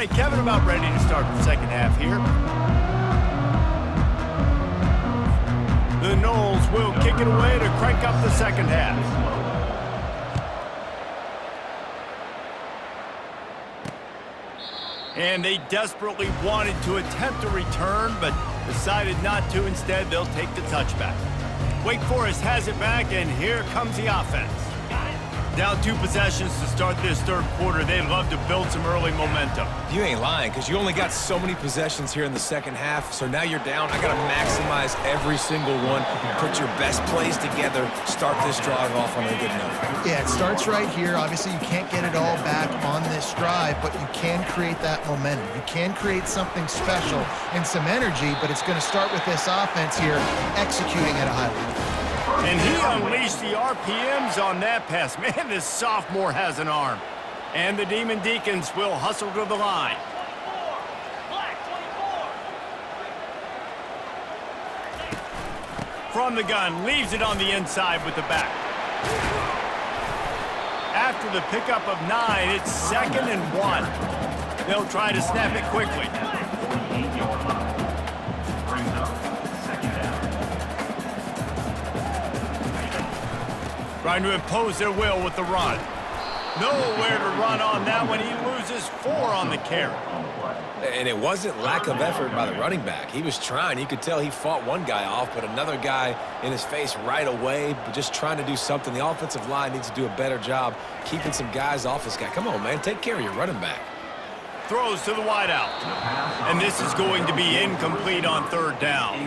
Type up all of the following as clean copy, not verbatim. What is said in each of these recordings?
right, Kevin, about ready to start the second half here. The Noles will kick it away to crank up the second half. And they desperately wanted to attempt a return, but decided not to. Instead, they'll take the touchback. Wake Forest has it back, and here comes the offense. Down 2 possessions to start this third quarter. They'd love to build some early momentum. You ain't lying, because you only got so many possessions here in the second half, so now you're down. I got to maximize every single one, put your best plays together, start this drive off on a good note. Yeah, it starts right here. Obviously, you can't get it all back on this drive, but you can create that momentum. You can create something special and some energy, but it's going to start with this offense here executing at a high level. And he unleashed the RPMs on that pass. Man, this sophomore has an arm. And the Demon Deacons will hustle to the line. 24. From the gun, leaves it on the inside with the back. After the pickup of 9, it's 2nd and 1. They'll try to snap it quickly. Trying to impose their will with the run. Nowhere to run on that one. He loses 4 on the carry. And it wasn't lack of effort by the running back. He was trying. You could tell he fought one guy off, but another guy in his face right away, but just trying to do something. The offensive line needs to do a better job keeping some guys off this guy. Come on, man. Take care of your running back. Throws to the wideout. And this is going to be incomplete on 3rd down.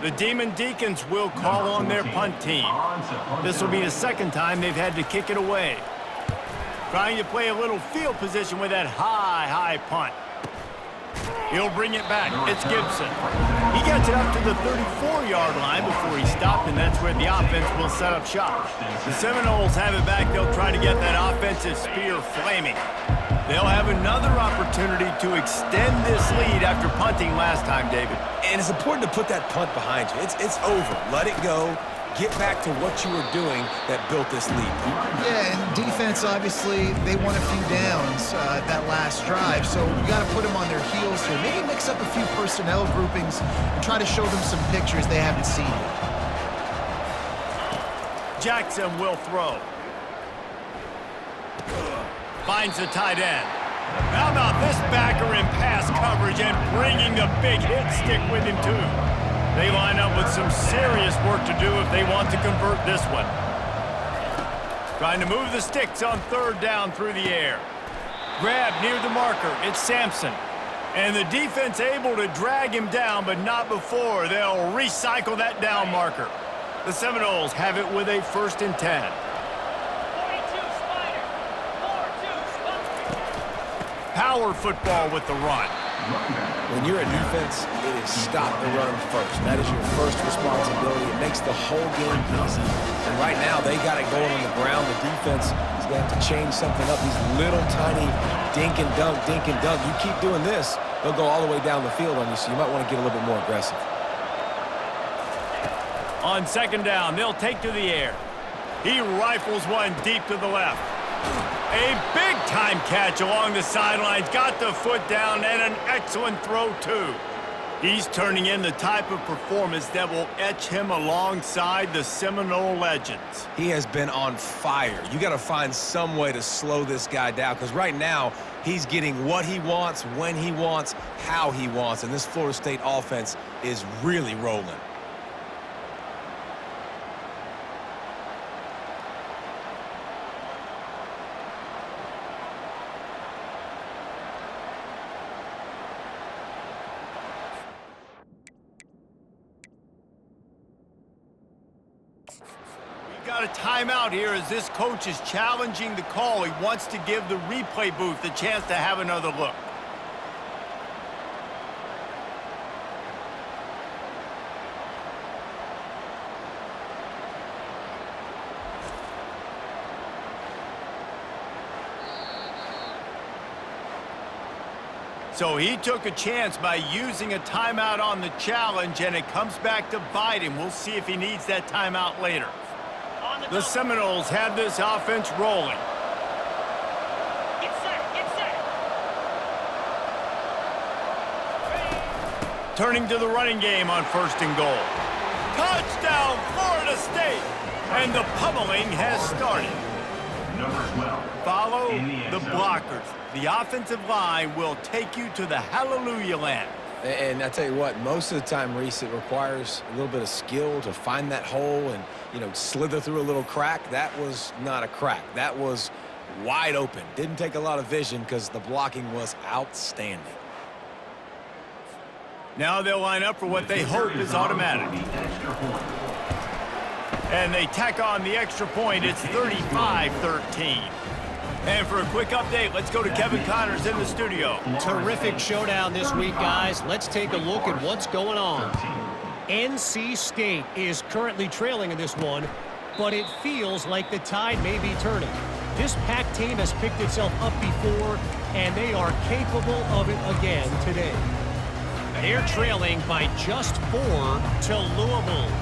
The Demon Deacons will call on their punt team. This will be the 2nd time they've had to kick it away. Trying to play a little field position with that high punt. He'll bring it back. It's Gibson. He gets it up to the 34-yard line before he stopped, and that's where the offense will set up shop. The Seminoles have it back. They'll try to get that offensive spear flaming. They'll have another opportunity to extend this lead after punting last time, David. And it's important to put that punt behind you. It's over. Let it go. Get back to what you were doing that built this lead. Yeah, and defense, obviously, they won a few downs that last drive, so you got to put them on their heels here. Maybe mix up a few personnel groupings and try to show them some pictures they haven't seen yet. Jackson will throw. Finds the tight end. How about this backer in pass coverage and bringing the big hit stick with him, too? They line up with some serious work to do if they want to convert this one. Trying to move the sticks on 3rd down through the air. Grab near the marker. It's Sampson. And the defense able to drag him down, but not before. They'll recycle that down marker. The Seminoles have it with a 1st and 10. Power football with the run. When you're a defense, it is stop the run first. That is your first responsibility. It makes the whole game easy. And right now, they got it going on the ground. The defense is going to have to change something up. These little tiny dink and dunk. You keep doing this, they'll go all the way down the field on you, so you might want to get a little bit more aggressive. On 2nd down, they'll take to the air. He rifles one deep to the left. A big-time catch along the sidelines. Got the foot down and an excellent throw, too. He's turning in the type of performance that will etch him alongside the Seminole legends. He has been on fire. You got to find some way to slow this guy down, because right now he's getting what he wants, when he wants, how he wants, and this Florida State offense is really rolling. Got a timeout here as this coach is challenging the call. He wants to give the replay booth a chance to have another look. So he took a chance by using a timeout on the challenge, and it comes back to bite him. We'll see if he needs that timeout later. The Seminoles have this offense rolling. Get set, get set. Turning to the running game on 1st and goal. Touchdown, Florida State! And the pummeling has started. Follow the blockers. The offensive line will take you to the hallelujah land. And I tell you what, most of the time, Reese, it requires a little bit of skill to find that hole and, slither through a little crack. That was not a crack. That was wide open. Didn't take a lot of vision because the blocking was outstanding. Now they'll line up for what they hope is automatic. And they tack on the extra point. It's 35-13. And for a quick update, let's go to Kevin Connors in the studio. Terrific showdown this week, guys. Let's take a look at what's going on. NC State is currently trailing in this one, but it feels like the tide may be turning. This Pac team has picked itself up before, and they are capable of it again today. They're trailing by just 4 to Louisville.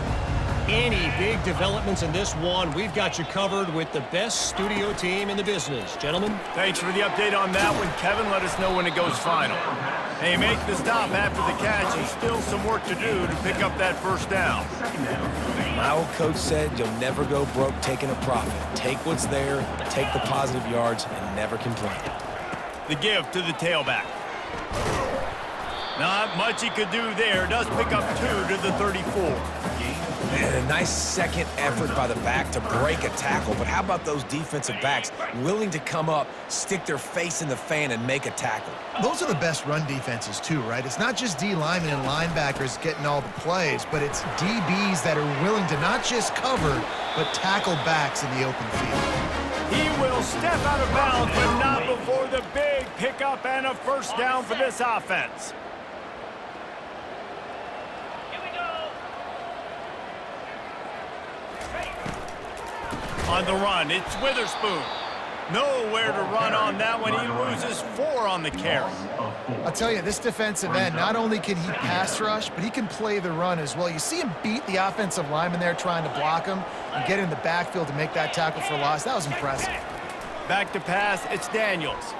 Any big developments in this one, we've got you covered with the best studio team in the business. Gentlemen. Thanks for the update on that one, Kevin. Let us know when it goes final. They make the stop after the catch, and still some work to do to pick up that 1st down. My old coach said you'll never go broke taking a profit. Take what's there, take the positive yards, and never complain. The give to the tailback. Not much he could do there. Does pick up 2 to the 34. And a nice second effort by the back to break a tackle. But how about those defensive backs willing to come up, stick their face in the fan, and make a tackle? Those are the best run defenses too, right? It's not just D linemen and linebackers getting all the plays, but it's DBs that are willing to not just cover, but tackle backs in the open field. He will step out of bounds, but not before the big pickup and a 1st down for this offense. On the run, it's Witherspoon. Nowhere to run on that one. He loses 4 on the carry. I'll tell you, this defensive end, not only can he pass rush, but he can play the run as well. You see him beat the offensive lineman there trying to block him and get in the backfield to make that tackle for loss. That was impressive. Back to pass, it's Daniels.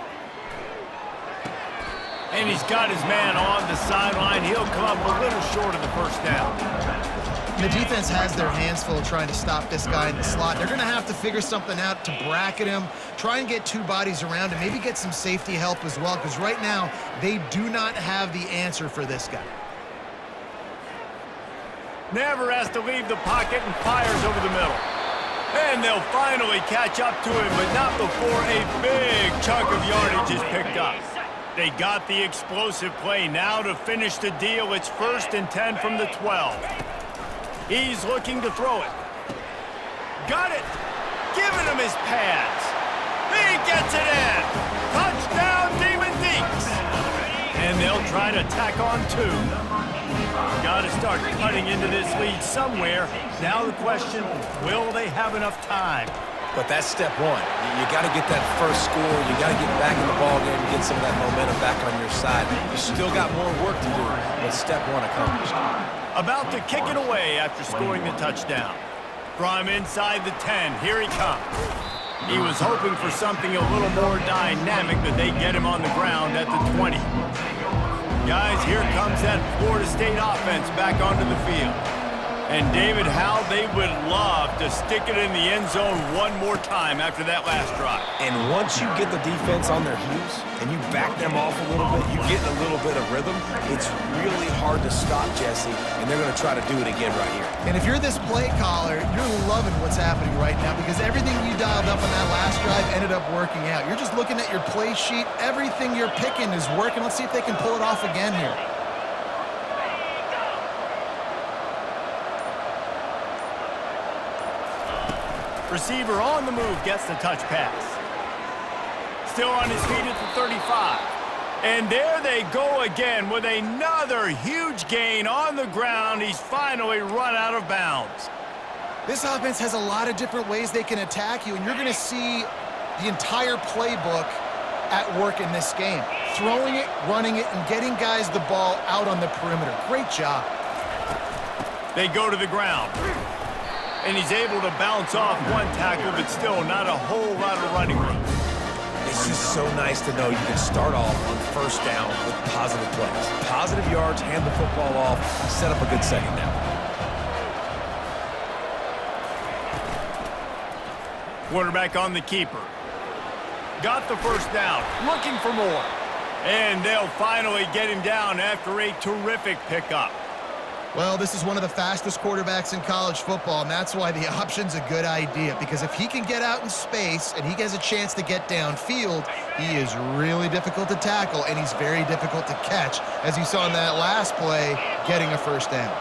And he's got his man on the sideline. He'll come up a little short of the 1st down. The defense has their hands full trying to stop this guy in the slot. They're going to have to figure something out to bracket him, try and get 2 bodies around him, maybe get some safety help as well, because right now they do not have the answer for this guy. Never has to leave the pocket and fires over the middle. And they'll finally catch up to him, but not before a big chunk of yardage is picked up. They got the explosive play. Now to finish the deal, it's 1st and 10 from the 12. He's looking to throw it. Got it. Giving him his pads. He gets it in. Touchdown, Demon Deeks. And they'll try to tack on 2. Got to start cutting into this lead somewhere. Now the question, will they have enough time? But that's step 1. You got to get that 1st score. You got to get back in the ball game and get some of that momentum back on your side. You still got more work to do, but step 1 accomplished. About to kick it away after scoring the touchdown. From inside the 10, here he comes. He was hoping for something a little more dynamic, but they get him on the ground at the 20. Guys, here comes that Florida State offense back onto the field. And David, how they would love to stick it in the end zone one more time after that last drive. And once you get the defense on their heels and you back them off a little bit, you get a little bit of rhythm, it's really hard to stop, Jesse, and they're going to try to do it again right here. And if you're this play caller, you're loving what's happening right now because everything you dialed up on that last drive ended up working out. You're just looking at your play sheet. Everything you're picking is working. Let's see if they can pull it off again here. Receiver on the move gets the touch pass. Still on his feet at the 35. And there they go again with another huge gain on the ground. He's finally run out of bounds. This offense has a lot of different ways they can attack you, and you're going to see the entire playbook at work in this game. Throwing it, running it, and getting guys the ball out on the perimeter. Great job. They go to the ground. And he's able to bounce off one tackle, but still not a whole lot of running room. They This is so nice to know you can start off on first down with positive plays. Positive yards, hand the football off, set up a good second down. Quarterback on the keeper. Got the first down, looking for more. And they'll finally get him down after a terrific pickup. Well, this is one of the fastest quarterbacks in college football, and that's why the option's a good idea, because if he can get out in space and he gets a chance to get downfield, he is really difficult to tackle, and he's very difficult to catch, as you saw in that last play, getting a first down.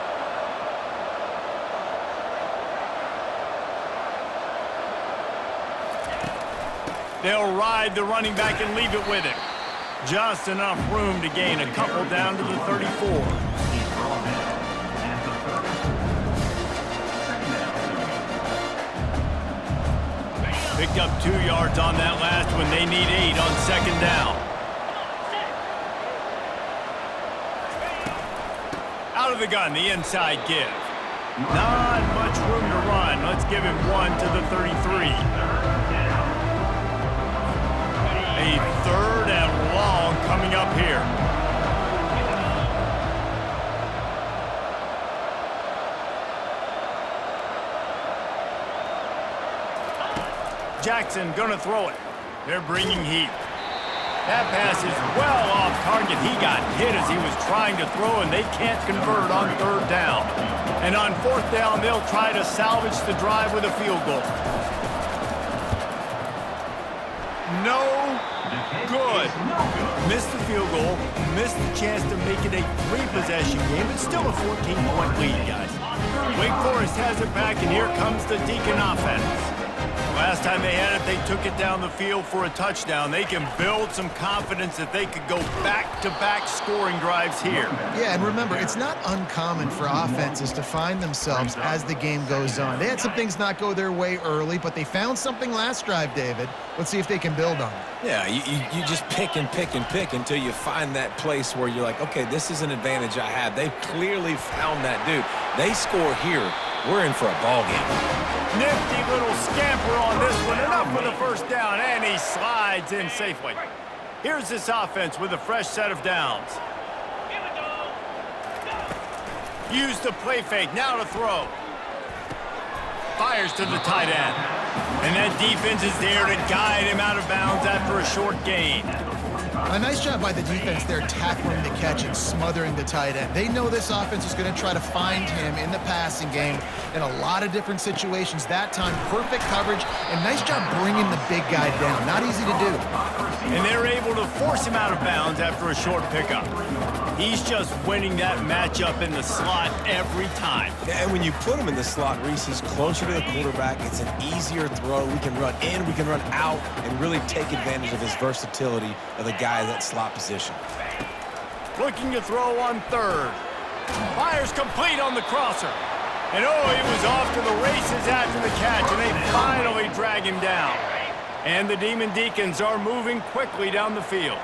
They'll ride the running back and leave it with him. Just enough room to gain a couple down to the 34. Picked up 2 yards on that last one. They need 8 on second down. Out of the gun, the inside give. Not much room to run. Let's give him 1 to the 33. A third and long coming up here. Jackson gonna throw it. They're bringing heat. That pass is well off target. He got hit as he was trying to throw, and they can't convert on third down. And on fourth down, they'll try to salvage the drive with a field goal. No good. Missed the field goal, missed the chance to make it a 3-possession game. It's still a 14-point lead, guys. Wake Forest has it back, and here comes the Deacon offense. Last time they had it, they took it down the field for a touchdown. They can build some confidence that they could go back-to-back scoring drives here. Yeah, and remember, it's not uncommon for offenses to find themselves as the game goes on. They had some things not go their way early, but they found something last drive, David. Let's see if they can build on it. Yeah, you just pick and pick and pick until you find that place where you're like, okay, this is an advantage I have. They've clearly found that dude. They score here, we're in for a ball game. Nifty little scamper on this one. Enough for the first down, and he slides in safely. Here's this offense with a fresh set of downs. Use the play fake, now to throw. Fires to the tight end. And that defense is there to guide him out of bounds after a short gain. A nice job by the defense there tackling the catch and smothering the tight end. They know this offense is going to try to find him in the passing game in a lot of different situations. That time, perfect coverage, and nice job bringing the big guy down. Not easy to do. And they're able to force him out of bounds after a short pickup. He's just winning that matchup in the slot every time. And when you put him in the slot, Reese is closer to the quarterback. It's an easier throw. We can run in, we can run out, and really take advantage of his versatility of the guy in that slot position. Looking to throw on third. Fires complete on the crosser. And oh, he was off to the races after the catch, and they finally drag him down. And the Demon Deacons are moving quickly down the field.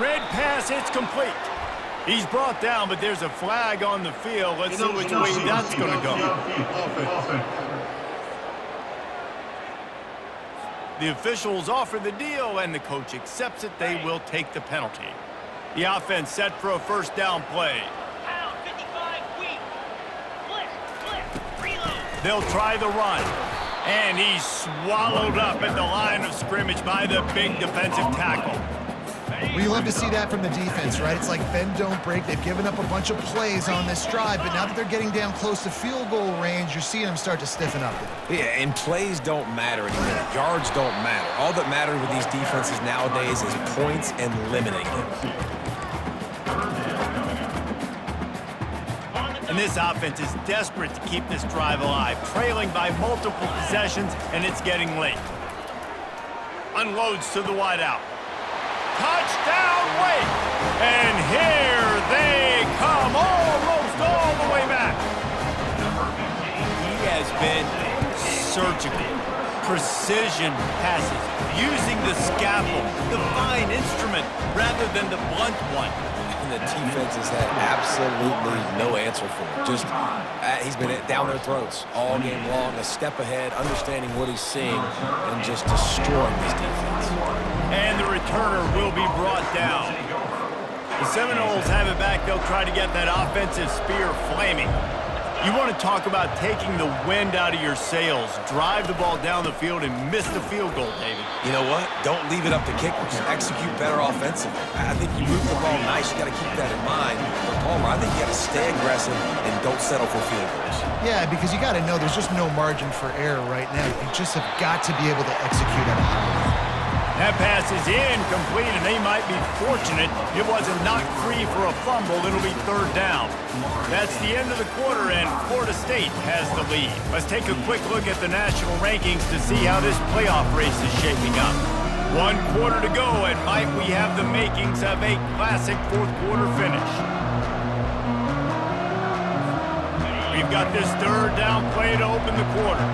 Red pass, it's complete. He's brought down, but there's a flag on the field. Let's see which way that's going to go. The officials offer the deal, and the coach accepts it. They will take the penalty. The offense set for a first down play. They'll try the run. And he's swallowed up at the line of scrimmage by the big defensive tackle. Well, you love to see that from the defense, right? It's like bend, don't break. They've given up a bunch of plays on this drive, but now that they're getting down close to field goal range, you're seeing them start to stiffen up. Yeah, and plays don't matter anymore. Yards don't matter. All that matters with these defenses nowadays is points and limiting them. And this offense is desperate to keep this drive alive, trailing by multiple possessions, and it's getting late. Unloads to the wideout. Touchdown, Wake! And here they come, almost all the way back. He has been surgical. precision passes, using the scalpel, the fine instrument, rather than the blunt one. And the defense has had absolutely no answer for it. Just, he's been down their throats all game long, a step ahead, understanding what he's seeing, and just destroying this defense. And the returner will be brought down. The Seminoles have it back. They'll try to get that offensive spear flaming. You want to talk about taking the wind out of your sails. Drive the ball down the field and miss the field goal, David. You know what? Don't leave it up to kickers. Execute better offensively. I think you move the ball nice. You got to keep that in mind. But Palmer, I think you got to stay aggressive and don't settle for field goals. Yeah, because you got to know there's just no margin for error right now. You just have got to be able to execute at a high level. That pass is incomplete, and they might be fortunate it wasn't knocked free for a fumble. It'll be third down. That's the end of the quarter, and Florida State has the lead. Let's take a quick look at the national rankings to see how this playoff race is shaping up. 1 quarter to go, and might we have the makings of a classic fourth quarter finish. We've got this third down play to open the quarter.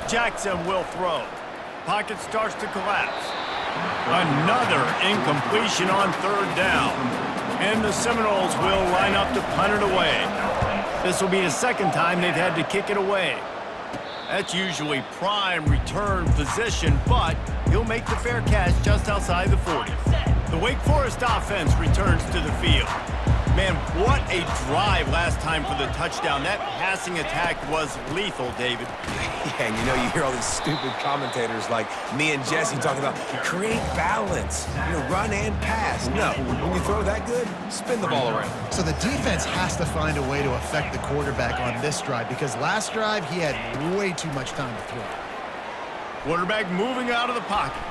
Jackson will throw. Pocket starts to collapse. Another incompletion on third down. And the Seminoles will line up to punt it away. This will be the second time they've had to kick it away. That's usually prime return position, but he'll make the fair catch just outside the 40. The Wake Forest offense returns to the field. Man, what a drive last time for the touchdown. That passing attack was lethal, David. Yeah, and you know, you hear all these stupid commentators like me and Jesse talking about create balance, run and pass. No, when you throw that good, spin the ball around. So the defense has to find a way to affect the quarterback on this drive because last drive he had way too much time to throw. Quarterback moving out of the pocket.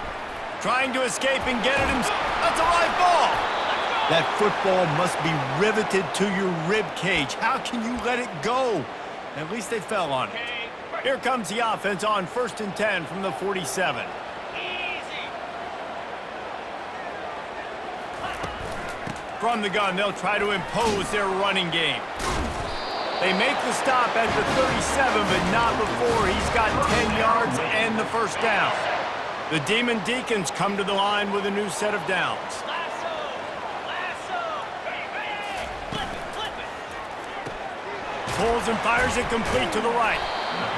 Trying to escape and get it himself. That's a live ball. That football must be riveted to your rib cage. How can you let it go? At least they fell on it. Here comes the offense on 1st and 10 from the 47. From the gun, they'll try to impose their running game. They make the stop at the 37, but not before he's got 10 yards and the first down. The Demon Deacons come to the line with a new set of downs. Pulls and fires it complete to the right.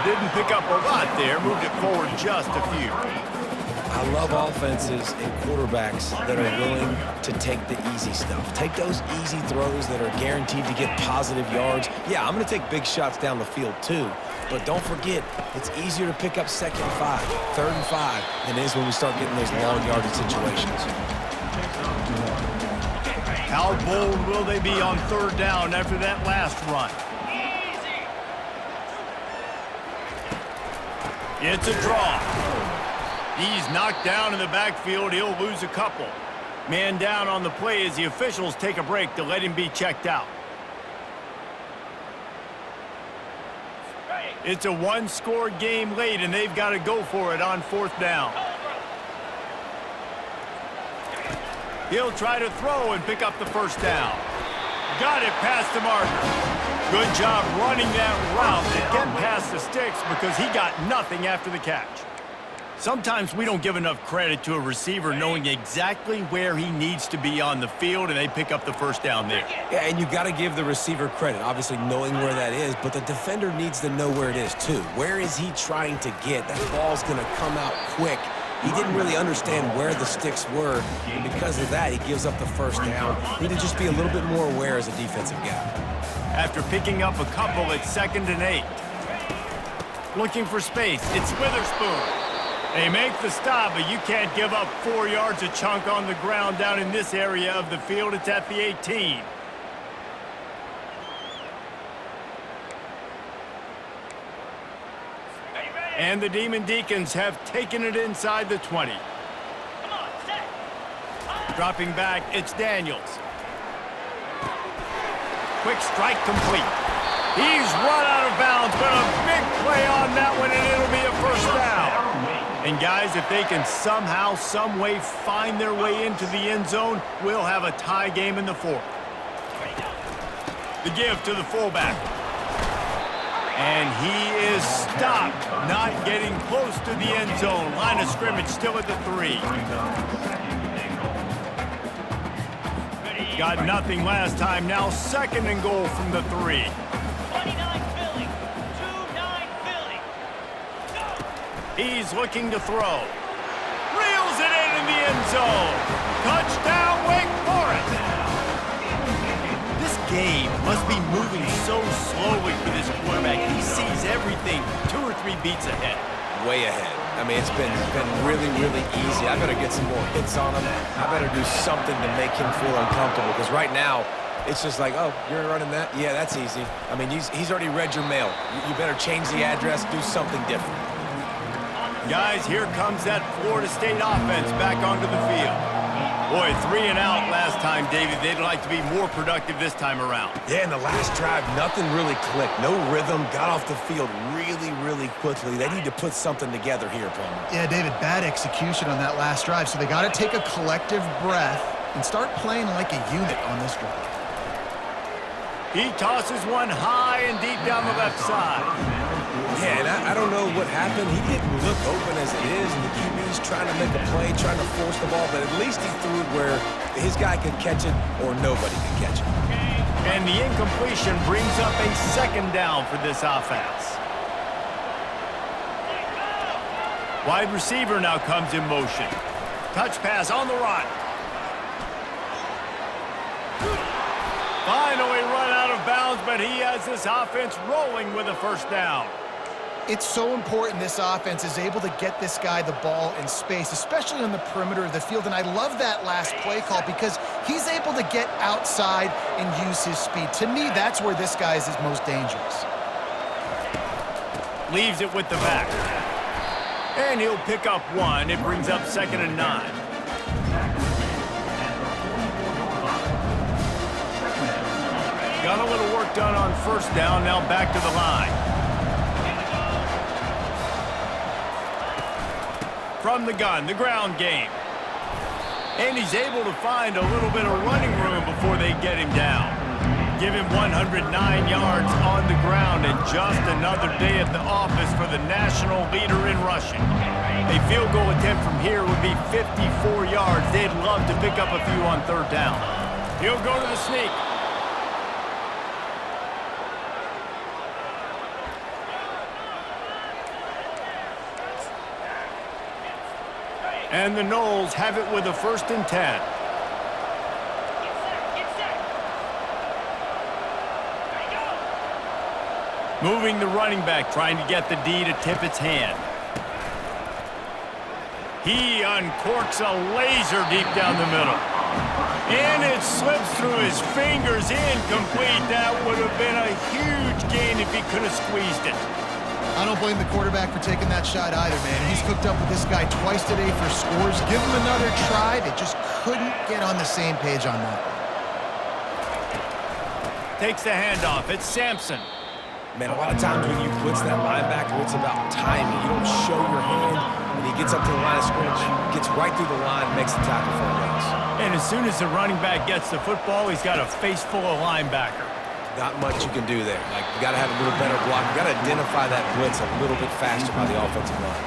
Didn't pick up a lot there, moved it forward just a few. I love offenses and quarterbacks that are willing to take the easy stuff. Take those easy throws that are guaranteed to get positive yards. Yeah, I'm going to take big shots down the field too, but don't forget, it's easier to pick up 2nd and 5, 3rd and 5 than it is when we start getting those long yardage situations. How bold will they be on 3rd down after that last run? It's a draw. He's knocked down in the backfield. He'll lose a couple. Man down on the play as the officials take a break to let him be checked out. It's a one-score game late, and they've got to go for it on 4th down. He'll try to throw and pick up the first down. Got it past the marker. Good job running that route to get past the sticks because he got nothing after the catch. Sometimes we don't give enough credit to a receiver knowing exactly where he needs to be on the field, and they pick up the first down there. Yeah, and you got to give the receiver credit, obviously knowing where that is, but the defender needs to know where it is too. Where is he trying to get? That ball's going to come out quick. He didn't really understand where the sticks were, and because of that, he gives up the first down. Need to just be a little bit more aware as a defensive guy. After picking up a couple at 2nd and 8. Looking for space, it's Witherspoon. They make the stop, but you can't give up 4 yards a chunk on the ground down in this area of the field. It's at the 18. And the Demon Deacons have taken it inside the 20. Dropping back, it's Daniels. Quick strike complete. He's run out of bounds, but a big play on that one, and it'll be a first down. And guys, if they can somehow, some way find their way into the end zone, we'll have a tie game in the fourth. The give to the fullback. And he is stopped, not getting close to the end zone. Line of scrimmage still at the 3. Got nothing last time, now 2nd and goal from the 3. 29 Philly, 2-9 Philly. He's looking to throw. Reels it in the end zone. Touchdown, Wake Forest. This game must be moving so slowly for this quarterback. He sees everything 2 or 3 beats ahead. Way ahead. I mean, it's been really, really easy. I better get some more hits on him. I better do something to make him feel uncomfortable, because right now, it's just like, oh, you're running that? Yeah, that's easy. I mean, he's already read your mail. You better change the address, do something different. Guys, here comes that Florida State offense back onto the field. Boy, 3 and out last time, David. They'd like to be more productive this time around. Yeah, in the last drive, nothing really clicked. No rhythm, got off the field really, really quickly. They need to put something together here, Palmer. Yeah, David, bad execution on that last drive, so they got to take a collective breath and start playing like a unit on this drive. He tosses one high and deep down the left side. Yeah, and I don't know what happened. He didn't look open as it is, and the QB's trying to make a play, trying to force the ball, but at least he threw it where his guy could catch it or nobody could catch it. And the incompletion brings up a 2nd down for this offense. Wide receiver now comes in motion. Touch pass on the run. Finally run out of bounds, but he has this offense rolling with a 1st down. It's so important this offense is able to get this guy the ball in space, especially on the perimeter of the field. And I love that last play call because he's able to get outside and use his speed. To me, that's where this guy is his most dangerous. Leaves it with the back. And he'll pick up 1. It brings up 2nd and 9. Got a little work done on 1st down, now back to the line. From the gun, the ground game. And he's able to find a little bit of running room before they get him down. Give him 109 yards on the ground, and just another day at the office for the national leader in rushing. A field goal attempt from here would be 54 yards. They'd love to pick up a few on 3rd down. He'll go to the sneak. And the Noles have it with a 1st and 10. Moving the running back, trying to get the D to tip its hand. He uncorks a laser deep down the middle. And it slips through his fingers, incomplete. That would have been a huge gain if he could have squeezed it. I don't blame the quarterback for taking that shot either, man. He's hooked up with this guy twice today for scores. Give him another try. They just couldn't get on the same page on that one. Takes the handoff. It's Sampson. Man, a lot of times when you blitz that linebacker, it's about timing. You don't show your hand. When he gets up to the line of scrimmage, gets right through the line, makes the tackle for a loss. And as soon as the running back gets the football, he's got a face full of linebacker. Not much you can do there. Like, you got to have a little better block. You got to identify that blitz a little bit faster by the offensive line.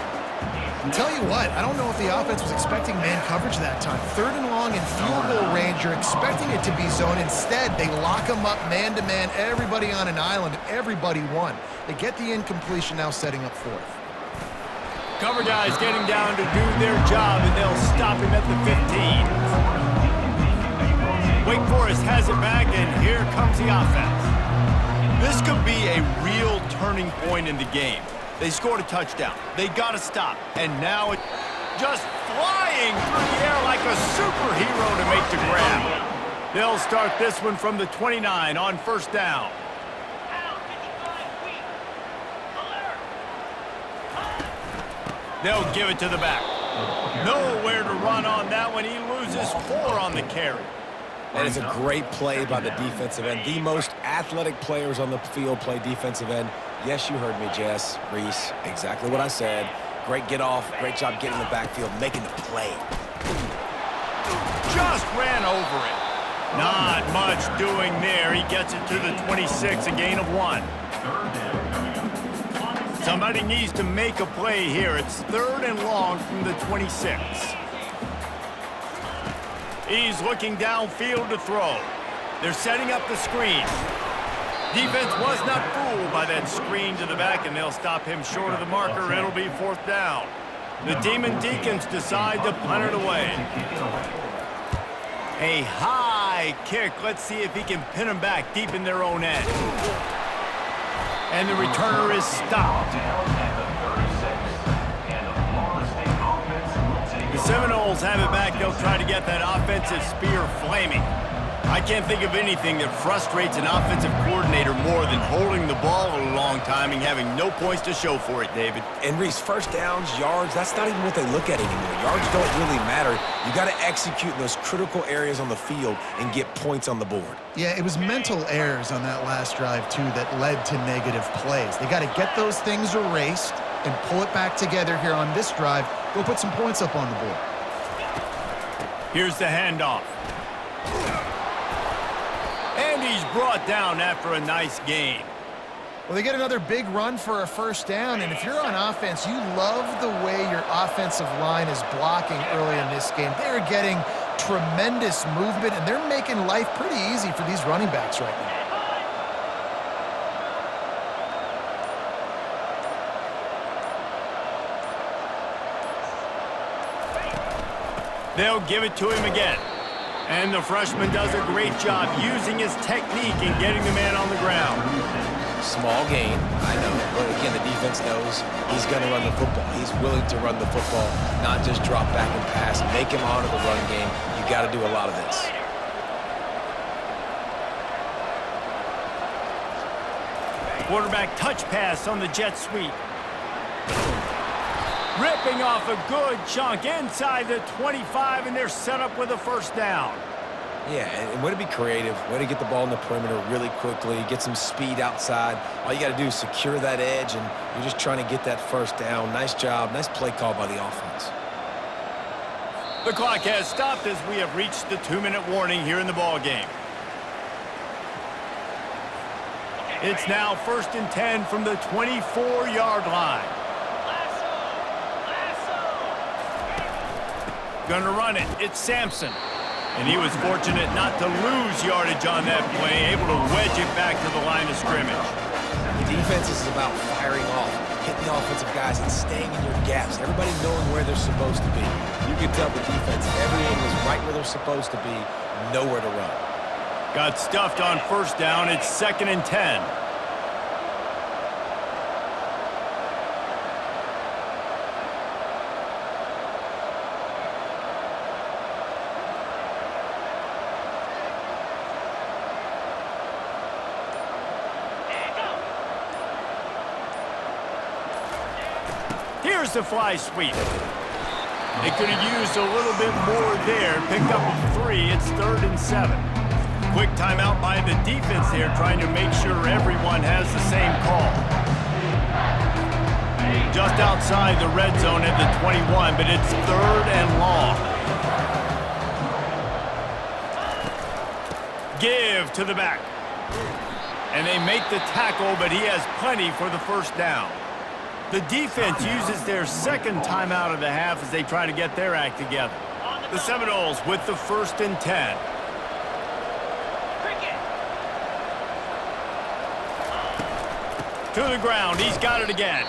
I'll tell you what, I don't know if the offense was expecting man coverage that time. 3rd and long in field goal range, you're expecting it to be zone. Instead, they lock them up man-to-man, everybody on an island, and everybody won. They get the incompletion, now setting up 4th. Cover guys getting down to do their job, and they'll stop him at the 15. Wake Forest has it back, and here comes the offense. This could be a real turning point in the game. They scored a touchdown. They got to stop. And now it's just flying through the air like a superhero to make the grab. They'll start this one from the 29 on 1st down. They'll give it to the back. Nowhere to run on that one. He loses 4 on the carry. And it's a great play by the defensive end. The most athletic players on the field play defensive end. Yes, you heard me, Jess, Reese, exactly what I said. Great get off, great job getting in the backfield, making the play. Just ran over it. Not much doing there. He gets it to the 26, a gain of 1. Somebody needs to make a play here. It's 3rd and long from the 26. He's looking downfield to throw. They're setting up the screen. Defense was not fooled by that screen to the back, and they'll stop him short of the marker. It'll be 4th down. The Demon Deacons decide to punt it away. A high kick. Let's see if he can pin them back deep in their own end. And the returner is stopped. The Seminoles have it back. They'll try to get that offensive spear flaming. I can't think of anything that frustrates an offensive coordinator more than holding the ball a long time and having no points to show for it, David. And Reese, first downs, yards, that's not even what they look at anymore. Yards don't really matter. You got to execute in those critical areas on the field and get points on the board. Yeah, it was mental errors on that last drive, too, that led to negative plays. They got to get those things erased and pull it back together here on this drive. Go put some points up on the board. Here's the handoff. And he's brought down after a nice gain. Well, they get another big run for a first down, and if you're on offense, you love the way your offensive line is blocking early in this game. They're getting tremendous movement, and they're making life pretty easy for these running backs right now. They'll give it to him again. And the freshman does a great job using his technique and getting the man on the ground. Small gain, I know, but again, the defense knows he's going to run the football. He's willing to run the football, not just drop back and pass, make him honor the run game. You got to do a lot of this. Quarterback touch pass on the jet sweep. Ripping off a good chunk inside the 25, and they're set up with a first down. Yeah, and way to be creative, way to get the ball in the perimeter really quickly, get some speed outside. All you got to do is secure that edge, and you're just trying to get that first down. Nice job, nice play call by the offense. The clock has stopped as we have reached the 2-minute warning here in the ball game. It's now 1st and 10 from the 24-yard line. Gonna run it. It's Sampson. And he was fortunate not to lose yardage on that play, able to wedge it back to the line of scrimmage. The defense is about firing off, hitting the offensive guys and staying in your gaps. Everybody knowing where they're supposed to be. You can tell the defense, everyone was right where they're supposed to be, nowhere to run. Got stuffed on first down. It's 2nd and 10. Here's the fly sweep. They could have used a little bit more there. Picked up a 3. It's 3rd and 7. Quick timeout by the defense there, trying to make sure everyone has the same call. Just outside the red zone at the 21, but it's 3rd and long. Give to the back. And they make the tackle, but he has plenty for the first down. The defense uses their second timeout of the half as they try to get their act together. The Seminoles with the 1st and 10. To the ground. He's got it again.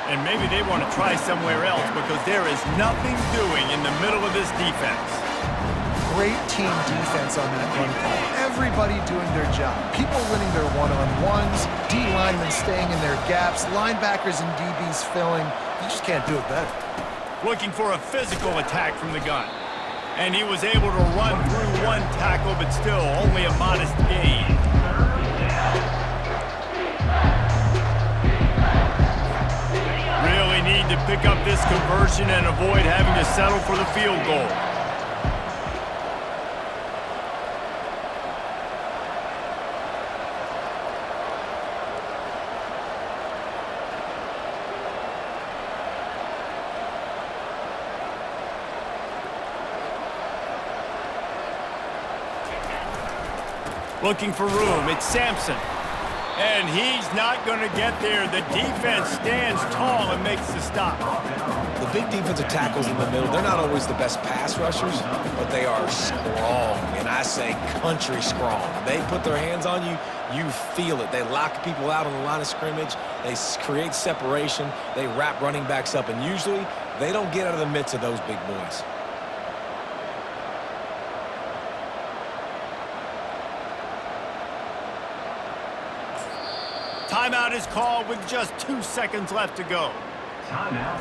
And maybe they want to try somewhere else because there is nothing doing in the middle of this defense. Great team defense on that run call. Everybody doing their job. People winning their one-on-ones, D linemen staying in their gaps, linebackers and DBs filling. You just can't do it better. Looking for a physical attack from the gun. And he was able to run through one tackle, but still only a modest gain. Really need to pick up this conversion and avoid having to settle for the field goal. Looking for room. It's Sampson. And he's not going to get there. The defense stands tall and makes the stop. The big defensive tackles in the middle, they're not always the best pass rushers, but they are strong, and I say country strong. They put their hands on you, you feel it. They lock people out on the line of scrimmage. They create separation. They wrap running backs up, and usually they don't get out of the midst of those big boys. Timeout is called with just 2 seconds left to go. Timeout,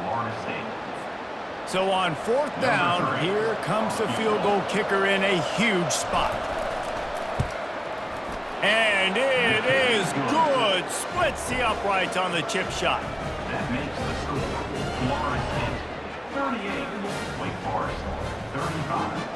Florida State. So on 4th down, here comes the field goal kicker in a huge spot. And it is good. Splits the uprights on the chip shot. That makes the score Florida State 38, Wake Forest 35.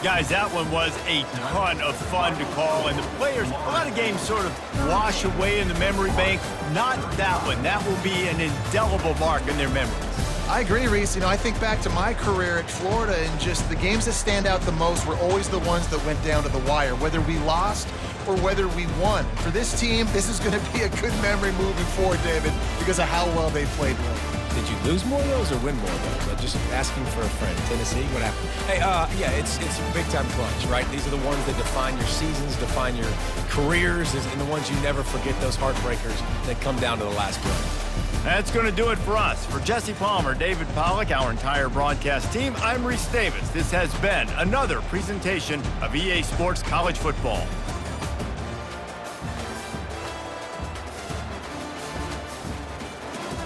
Guys, that one was a ton of fun to call, and the players, a lot of games sort of wash away in the memory bank. Not that one. That will be an indelible mark in their memories. I agree, Reese. I think back to my career at Florida, and just the games that stand out the most were always the ones that went down to the wire, whether we lost or whether we won. For this team, this is going to be a good memory moving forward, David, because of how well they played lately. Did you lose more of those or win more of those? I'm just asking for a friend. Tennessee, what happened? Hey, yeah, it's a big-time clutch, right? These are the ones that define your seasons, define your careers, and the ones you never forget, those heartbreakers that come down to the last play. That's going to do it for us. For Jesse Palmer, David Pollack, our entire broadcast team, I'm Reese Davis. This has been another presentation of EA Sports College Football.